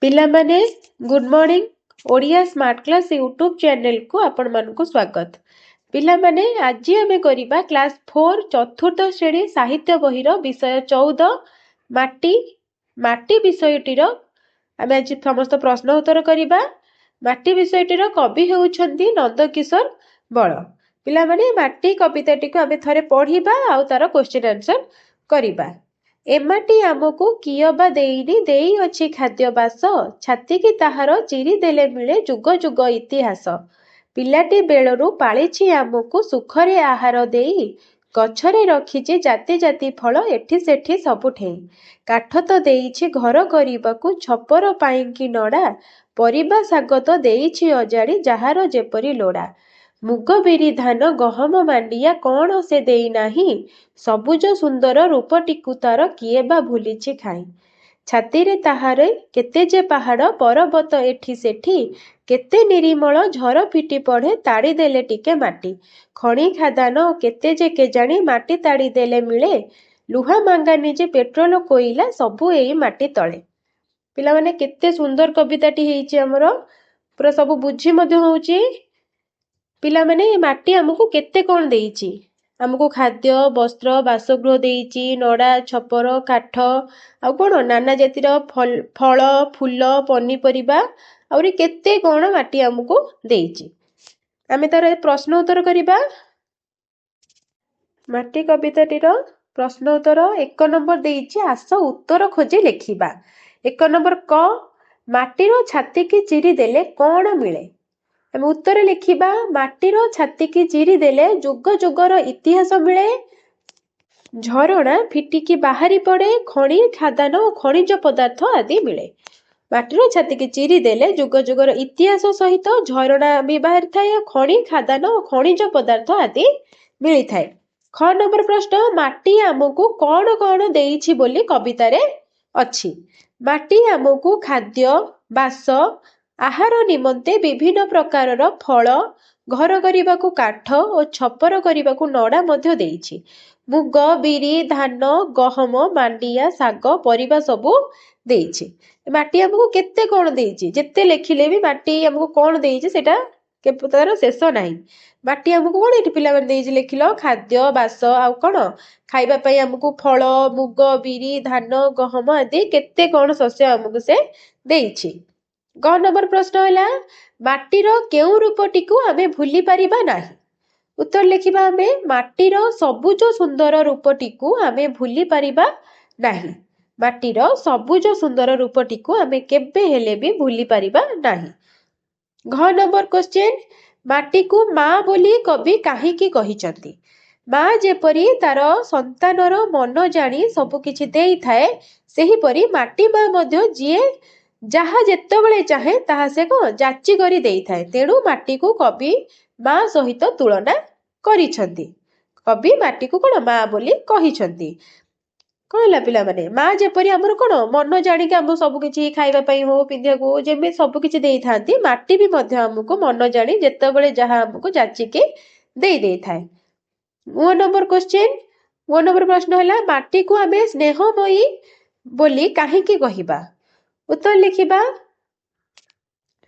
पिला माने good morning Odia smart class YouTube channel को आपण मानकु स्वागत। पिला माने आज आमे करिबा क्लास 4 चतुर्थ श्रेणी साहित्य बहिर विषय 14 माटी माटी विषयटीर आमे आज समस्त प्रश्न उत्तर करिबा। माटी विषयटीर कवि हेउछंती नंदकिशोर बळ। पिला माने माटी कविताटी को आमे थरे पढिबा आ तार क्वेश्चन आंसर करिबा। एमाटी आमको कियबा देईनी देई अछि खाद्य बास छाती की ताहार चिरी देले मिले जुग जुग इतिहास पिलाटी बेलरू पालिछि आमको सुखरे आहार देई गछरे रखिछि जाति जाति फल एठी सेठी सबुठेई काठ तो देइछि घर करिबाकू छपर पाइंकी नडा परिबा शाग तो देइछि अजाड़ी जाहार जेपरी लोड़ा मुग बिरी धान गहम मांडिया कौन से देई नाही सबुज सुंदर रूपटिकु तार किए बा भूलिछि खाई छाती रे ताहारे केते जे पहाड़ पर्वत एठी सेठी केते निरीमल झर फिटी पड़े ताड़ी देले टिके माटी खणी खादान केते जे केजाणी माटी ताड़ी देले मिले लुहा मांगानी जे पेट्रोल कोइला सबु एई माटी तळे। पिला माने केते सुंदर कविताटी हेइछि हमरो पूरा सब बुझी मध्य होउछि। पिला माने माटी हमकु केते कोन देइछि आमको खाद्य वस्त्र बासगृह देइछि नडा छपर काठ आ कोन नाना जातिर फल फूल पनीपरिबा आउरी केते कोन माटी हमकु देइछि। आमे तार प्रश्न उत्तर करिबा। माटी कविताटीर प्रश्न उत्तर 1 नंबर देइछि आस उत्तर खोजी लेखिबा। 1 नंबर क माटीर छाती की चिरी देले कोन मिले आमे उत्तर लिखिबा। माटीर छाती की चिरी देले जुग जुगर इतिहास मिले झरणा फिटिकी बाहरी पड़े खणी खादान और खनिज पदार्थ आदि मिले। माटीर छाती की चिरी देले जुग जुगर इतिहास सहित झरणा भी बाहरी थाए खणी खादान और खनिज पदार्थ आदि मिली थाए। ख नंबर प्रश्न माटी आमको कौन कौन देइछि बोली कवितारे अछि। माटी आमको खाद्य बास आहार निमंते विभिन्न प्रकारर फल घर करिबाकू काठ और छपर करिबाकू नडा मध्य देइछि। मुग बिरी धान गहम मांडिया साग परिबा सबु देइछि। माटी हमको केते कोन देइछि जेते लेखिले भी माटी हमको कोन देइछि सेटा तार शेष नाही। माटी हमको कोन एठी पिला माने देइछि लेखिलो खाद्य बास आ कोन खाइबा पई हमको फल मुग बिरी धान गहम आदि केते कोन शस्य हमको से देइछि। ग नंबर प्रश्न हैला माटीर केउ रूपटिकु आमे भूली परिबा नाही। उत्तर लिखिबा आमे माटीर सबुज सुंदर रूपटिकु आमे भूली परिबा नाही। माटीर सबुज सुंदर रूपटिकु आमे केबे हेले भी भूली परिबा नाही। घ नंबर क्वेश्चन माटी को माँ बोली कवि काहीकि कहिचंती। माँ जेपरी तार संतानर मन जानी सबु किछि देई थाए सेही परी माटी माँ मध्य जिए जहा जेतेबेले चाहे ताहा से को जाची करी देई थाए तेणु माटी को कवि माँ सहित तुलना करिछंती। कवि माटी को कोन माँ बोली कहिछंती। कहला पिला माने माँ जेपरी हमर कोन मन जानी के हम सब किछि खाइबा पई हो पिंधिया को जेमे सब किछि देई थांती माटी भी मध्य हमको मन जानी जेतेबेले जहा हमको जाची के देई थाए। 1 नंबर क्वेश्चन 1 नंबर प्रश्न हैला माटी को हमें स्नेहमयी बोली काहीकि कहिबा। उत्तर लिखिबा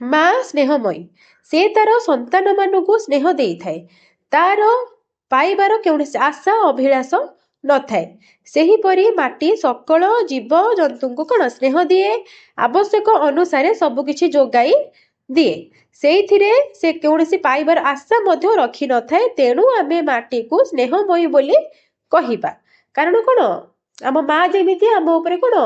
माँ स्नेहमयी से तार संतान मानकु स्नेह देई थाए तार पाइबार कौनसी आशा अभिलाष न थाए सेही परी माटी सकल जीव जंतु को कोन स्नेह दिए आवश्यक अनुसार सब किछि जोगाई दिए सेइथिरे से कौनसी पाइबार आशा मध्य रखी न थाए तेणु आमे माटी को स्नेहमयी बोली कहिबा। कारण कोन आम माँ जेमिति आम उपरे कोन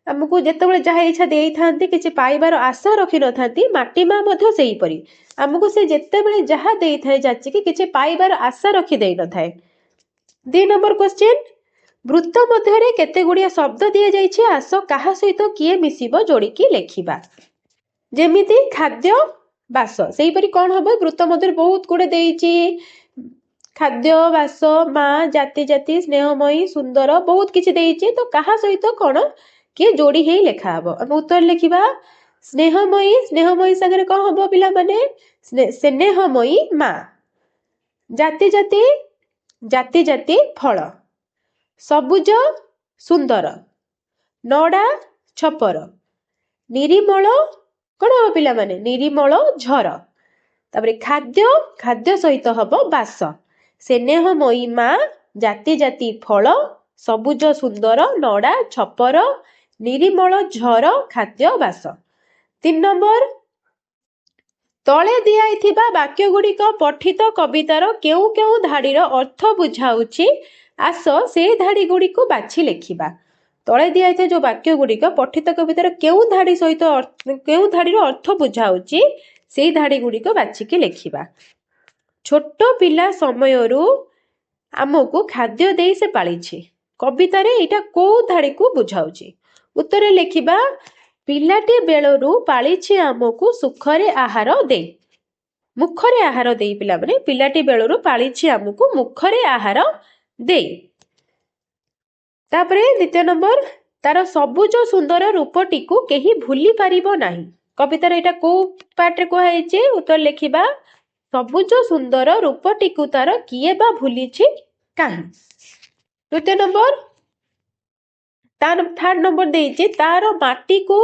आमको जेतेबेले जहा इच्छा देई थांती किछि पाइबार आशा रखी न थांती माटी माँ मध्य सेही परी आमको से जेतेबेले जहा देई थाए जाची कि किछि पाइबार आशा रखी देई न थाए। 2 नंबर क्वेश्चन वृत्त मध्यरे केते गुड़िया शब्द दिया जाइछि आस काहा सहित किए मिसिबो जोड़िकी लेखिबा। जेमिति खाद्य बास सेही परी कोन हबो वृत्त मध्यरे बहुत गुड़े देइछि खाद्य बास माँ जाति जाति स्नेहमयी सुंदर बहुत किछि देइछि तो काहा सहित कोन किए जोड़ी हेई लेखा हबो। हम उत्तर लिखिबा स्नेहमयी स्नेहमयी संगे कोन हबो पिला माने स्नेहमयी माँ जाति जाति जाति जाति फल सबुज सुंदर नडा छपर निरीमल कौन हम पिलामाने निरीमल झर तापर खाद्य खाद्य सहित हम बास स्नेहमयी माँ जाति जाति फल सबुज सुंदर नड़ा छपर निरीमल झर खाद्य बास 3 नंबर तले दिया वाक्य गुड़िक पठित कवितार केउ केउ धाड़ीर अर्थ बुझाऊँची आस से धाड़ी गुड़ी को बाछि लेखिबा तले दिया जो वाक्य गुड़िक पठित कवितार केउ धाड़ी सहित केउ धाड़ीर अर्थ बुझाऊँची से धाड़ी गुड़िक बाछिकी लेखिबा छोट पिला समयरू आमको खाद्य दे से पालिछि कवितार एटा को धाड़ी को बुझाऊँची उत्तर लेखिबा पिलाटी बेलरू पालिछि आमको सुखरे आहार दे मुखरे आहार दे पिला माने पिलाटी बेलरू पालिछि आमको मुखरे आहार दे तापरे द्वितीय नंबर तार सबुज सुंदर रूपटी को केही भूली पारिबो नाही कवितार एटा को पार्ट रे कहैछि उत्तर लेखिबा सबुज सुंदर रूपटी को तार किए बा भूलिछि काहे द्वितीय नंबर तार थर्ड नंबर देइछि तार माटी को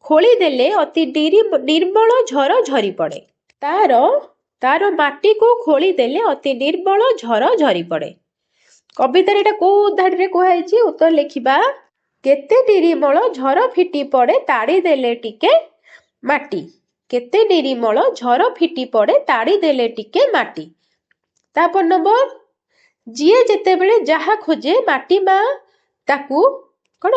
खोली देले अति निर्मल झर झरी पड़े तार माटी को खोली देले अति निर्मल झर झरी पड़े कवितार एटा को धाड़ी रे कहैछि उत्तर लेखिबा केते निर्मल झर फिटी पड़े ताड़ी देले टिके माटी केते निर्मल झर फिटी पड़े ताड़ी देले टिके माटी तापर नंबर जिए जेते बेले जहा खोजे माटी माँ ताकू कौन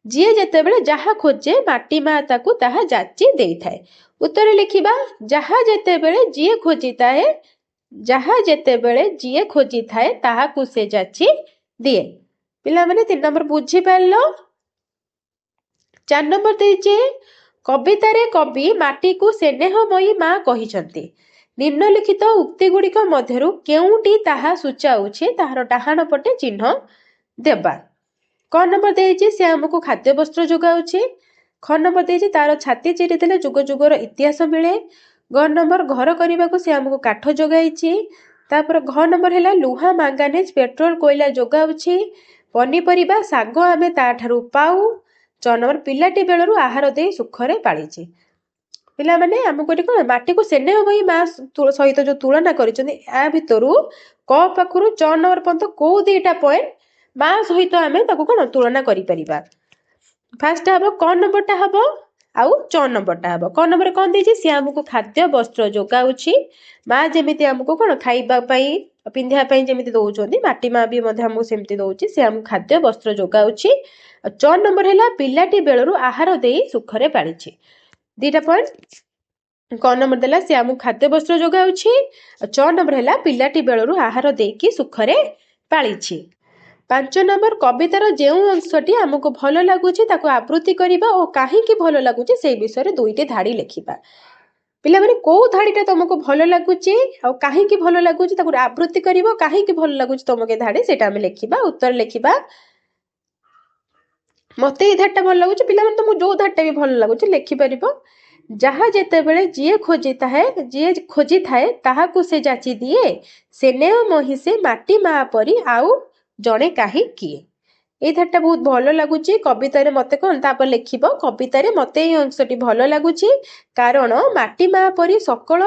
जिए जेते बेले जहा खोजे माटी माँ ताकू ताहा जाची देई थाए उत्तर लिखिबा जहा जेते बेले जिए खोजी थाए जहा जेते बेले जिए खोजी थाए ताहा को से जाची दिए पिला माने 3 नंबर बुझी पारलो 4 नंबर देइचे कवितारे कवि माटी को स्नेहमयी माँ कहिसंती निम्नलिखित उक्ति गुड़िक मध्यरु केउटी ताहा सूचाउछे ताहार डाहाण पटे चिन्ह देबा क नंबर देइचे से हमको खाद्य वस्त्र जोगाउछे ख नंबर देइचे तार छाती चिरी देले जुग जुगर इतिहास मिले ग नंबर घर करने को से हमको काठ जोगाइछे तापर घ नंबर हैला लुहा मांगानेज पेट्रोल कोयला जोगाउछे पनीपरिबा साग आमे ताठारु पाऊ 6 नंबर पिलाटी बेलरू आहार दे सुखरे पालिछे पिला माने हमको कौन माटी को स्नेहमयी माँ सहित जो तुलना करिसंती आ भितरु क पाखरु 6 नंबर पर्यंत को दीटा पॉइंट माँ सहित आमे ताको कौन तुलना करि परिबा फास्ट हबो क नंबरटा हबो आउ 6 नंबरटा हबो क नंबर कोन देछि से हमको खाद्य वस्त्र जोगाउछि माँ जेमिति हमको कौन खाइबा पई पिंधिया पई जेमिति दउछोंती माटी माँ भी मध्ये हमको सेमिति दउछि से हमको खाद्य वस्त्र जोगाउछि 6 नंबर हैला पिलाटी बेलरू आहार देई सुखरे पालिछि दीटा पॉइंट क नंबर देला से हमको खाद्य वस्त्र जोगाउछि 6 नंबर हैला पिलाटी बेलरू आहार देकी सुखरे पालिछि 5 नंबर कवितार जेउ अंशटी हमको भल लागुछि ताको आवृत्ति करिबा और काहेकि भल लागुछि से विषय रे दुईटी धाड़ी लेखिबा पिला माने को धाड़ीटा तुमको भल लागुछि और काहेकि भल लागुछि ताको आवृत्ति करिवो काहेकि भल लागुछि तुमके धाड़ी सेटा हम लेखिबा उत्तर लेखिबा मते ए धाड़टा भल लागुछि पिला माने तुमको जो धाड़टा भी भल लागुछि लेखि परिबो जहा जेते बेले जिए खोजी थाए ताहा को से जाची दिए स्नेह मोहि से माटी माँ परी आउ जणे काहे किए ए धारटा बहुत भल लगुची कवितारे मते कोन तापर लेखिबो कवितारे मते ए अंशटी भल लगुची कारण माटी माँ परी सकल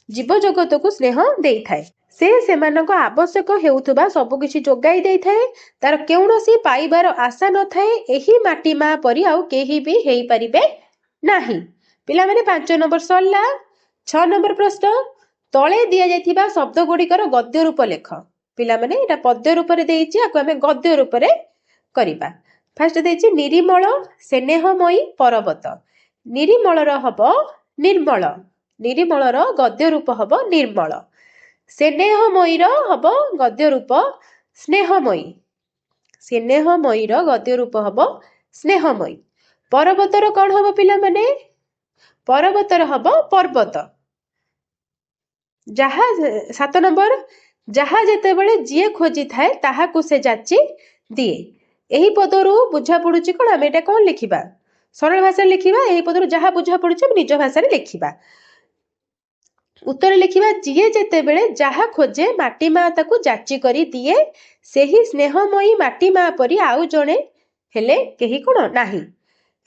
जीव जगत को स्नेह देई थाए से सेमानक आवश्यक हेउथुबा सब किछि जोगाई देई थाए तार केउनसी पाइबार आशा न थाए एही माटी माँ परी आउ केही भी हेई परिबे नाही पिला माने 5 नंबर सरला 6 नंबर प्रश्न तळे दिया जायथिबा शब्द गुड़िकर गद्य रूप लेख पिला माने एटा पद्य रूप रे देइछि आको हमें गद्य रूप रे करिबा फर्स्ट देइछि निरीमल स्नेहमयी पर्वत निरीमल रो हबो निर्मल निरीमल रो गद्य रूप हबो निर्मल स्नेहमयी रो हबो गद्य रूप स्नेहमयी स्नेहमयी रो गद्य रूप हबो स्नेहमयी पर्वत रो कोन हबो पिला माने पर्वत रो हबो पर्वत जहा 7 नंबर जहा जेते बेले जिए खोजी थाए ताहा को से जाची दिए एही पदरु बुझा पडुची कोन हम एटा कोन लिखिबा सरल भाषा लिखिबा एही पदरु जहा बुझा पडुची हम निज भाषा रे लिखिबा उत्तर लिखिबा जिए जेते बेले जहा खोजे माटी माँ ताकू जाची करी दिए सेही स्नेहमयी माटी माँ परी आउ जणे हेले केही कोन नाही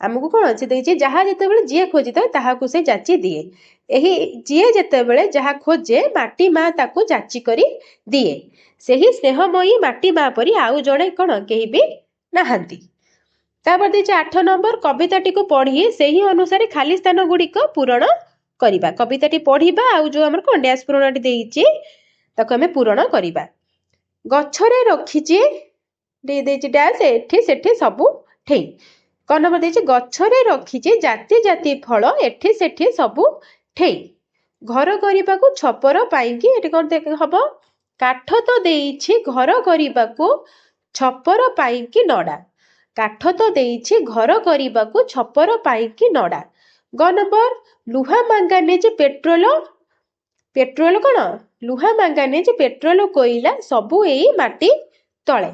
आमको कौन से देखिए जहाँ जितेबाला जी खोजी था ताहाकू से जाची दिए यही जी जितेबाला जहाँ खोजे माटी माँ ताकू जाची करी दिए सही स्नेहमयी माटी माँ परी आउ जड़े कौन कहीं भी नहांती। तापर देखिए 8 नंबर कविताटी को पढ़ी सही अनुसार खाली स्थान गुड़िक पूरण करवा कविताटी पढ़ा आउ जो आम कौन डैश पूरणटी देइछि ताको आमे पूरण करवा। गछरे रखीचे देइछि डैश एठी सेठी सबु ठेई क नंबर देइछि गछरे रखीचे जाति जाति फल एठी सेठी सबु ठेई घर करबाकू छपर पाइकी एठी कोन हबो काठ तो देइछि घर करबाकू छपर पाइकी नडा काठ तो देइछि घर करबाकू छपर पाइकी नडा। ग नंबर लुहा मांगानिज पेट्रोल पेट्रोल कौन लुहा मांगानिज पेट्रोल कोइला सबू एई माटी तले।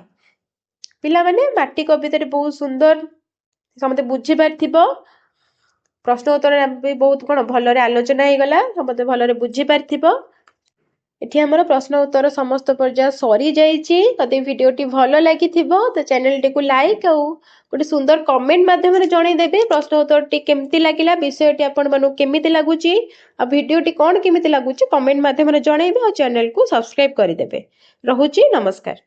पिला माने माटी कविता बहुत सुंदर समते बुझी पारथिबो प्रश्न उत्तर भी बहुत कौन भलरे आलोचना हो गला समते भलरे बुझी पारथिबो। एठी हमर प्रश्न उत्तर समस्त पर्याय सरी जाइछि। तदे वीडियोटी भलो लागिथिबो तो चैनल टी को लाइक आउ गोटे सुंदर कमेंट माध्यम रे जणाई देबे प्रश्न उत्तर टी केमती लागिला विषयटी आपण मानु केमिति लागुछि आ वीडियोटी कोन केमिति लागुछि कमेंट माध्यम रे जणाइबे और चैनल को सब्सक्राइब करि देबे। रहुछि नमस्कार।